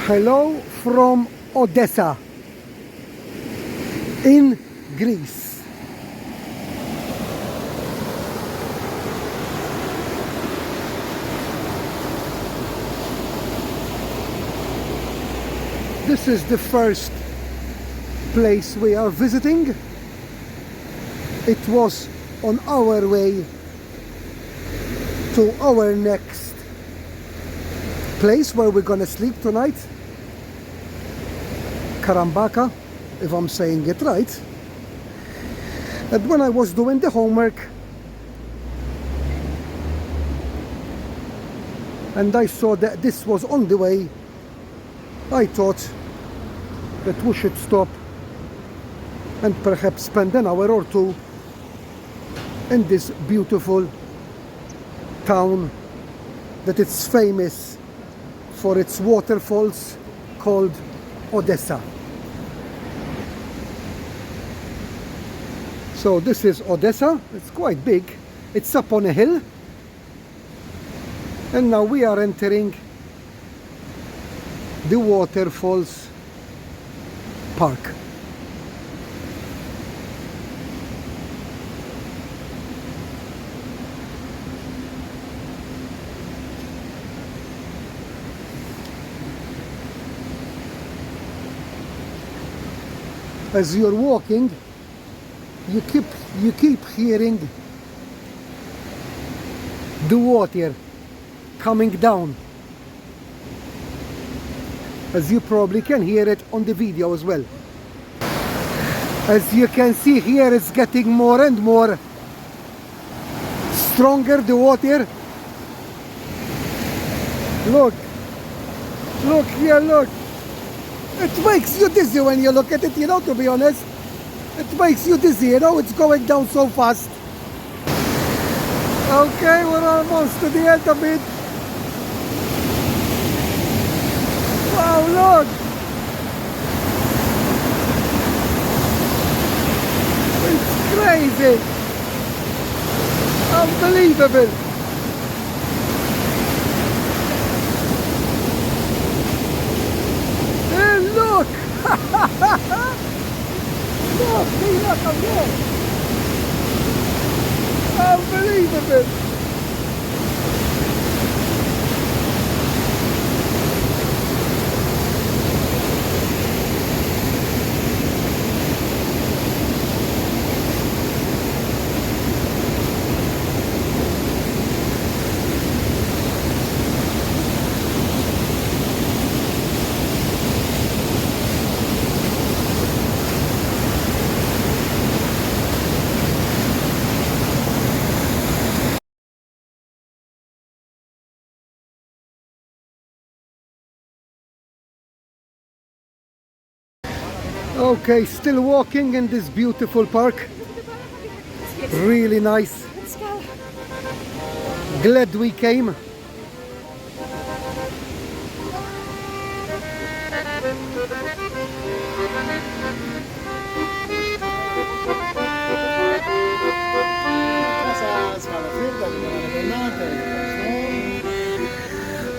Hello from Edessa in Greece. This is the first place we are visiting. It was on our way to our next place where we're gonna sleep tonight. Karambaka, if I'm saying it right. And when I was doing the homework and I saw that this was on the way, I thought that we should stop and perhaps spend an hour or two in this beautiful town that it's famous for its waterfalls called Edessa. So this is Edessa. It's quite big. It's up on a hill. And now we are entering the Waterfalls Park. As you're walking, you keep hearing the water coming down, as you probably can hear it on the video as well. As you can see here, it's getting more and more stronger, the water. Look here, look. It makes you dizzy when you look at it, you know, to be honest. It makes you dizzy, you know, it's going down so fast. Okay, we're almost to the end of it. Wow, look! It's crazy! Unbelievable! And look! Look, see, look up there! Unbelievable! Okay, still walking in this beautiful park. Really nice. Glad we came.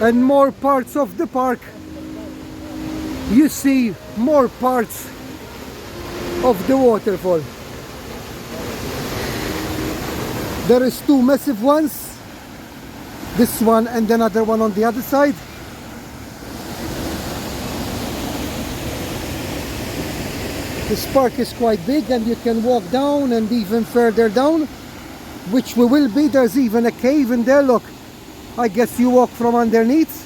And more parts of the park. You see more parts of the waterfall. There is two massive ones, this one and another one on the other side. This park is quite big and you can walk down and even further down, which we will be. There's even a cave in there, look. I guess you walk from underneath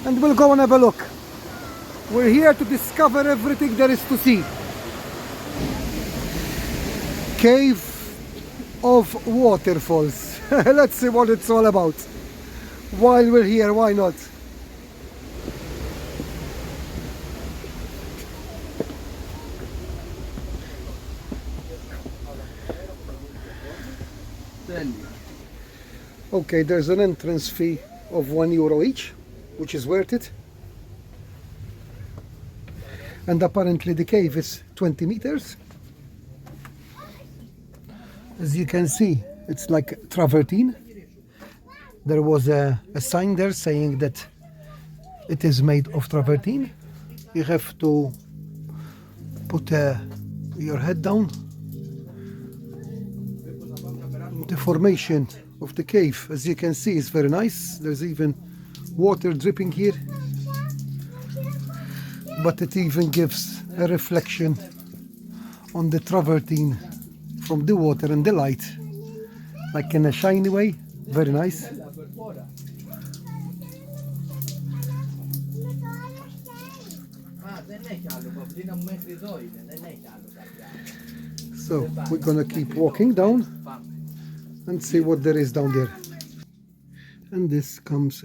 and we'll go and have a look. We're here to discover everything there is to see. Cave of Waterfalls. Let's see what it's all about. While we're here, why not? Okay, there's an entrance fee of €1 each, which is worth it. And apparently the cave is 20 meters. As you can see, it's like travertine. There was a sign there saying that It is made of travertine. You have to put your head down. The formation of the cave, as you can see, is very nice. There's even water dripping here, but it even gives a reflection on the travertine from the water and the light, like in a shiny way. Very nice. So we're gonna keep walking down and see what there is down there. And this comes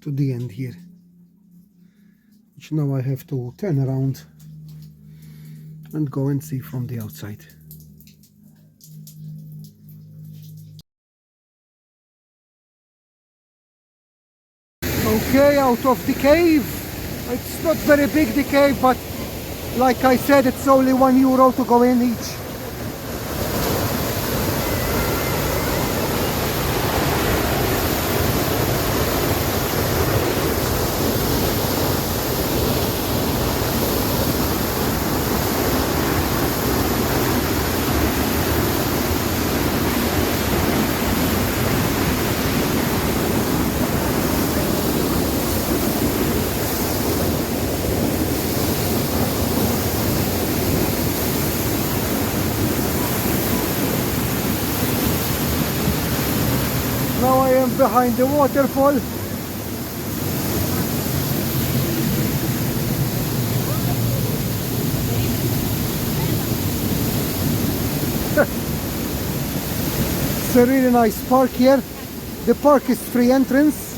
to the end here, which now I have to turn around and go and see from the outside. Okay, out of the cave. It's not very big, the cave, but like I said, it's only €1 to go in each. Now I am behind the waterfall. It's a really nice park here. The park is free entrance.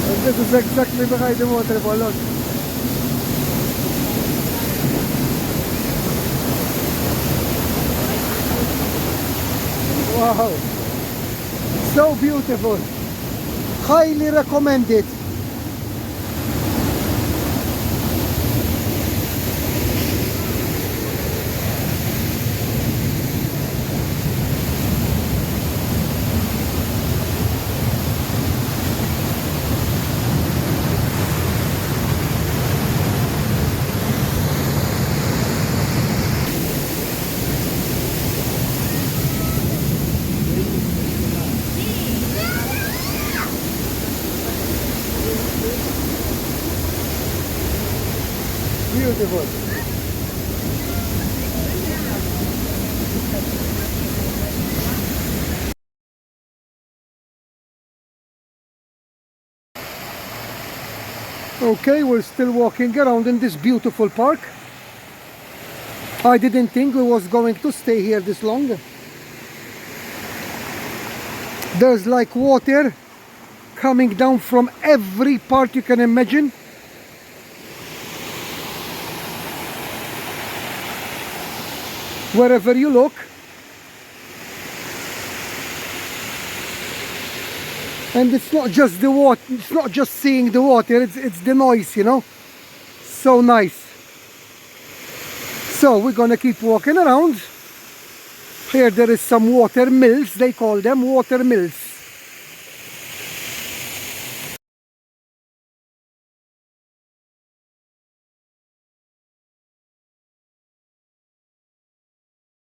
And this is exactly behind the waterfall, look. Wow, so beautiful. Highly recommended. Beautiful. Okay, we're still walking around in this beautiful park. I didn't think we was going to stay here this long. There's like water coming down from every part you can imagine. Wherever you look. And it's not just the water, it's not just seeing the water, it's the noise, you know. So nice. So we're gonna keep walking around. Here there is some water mills, they call them water mills.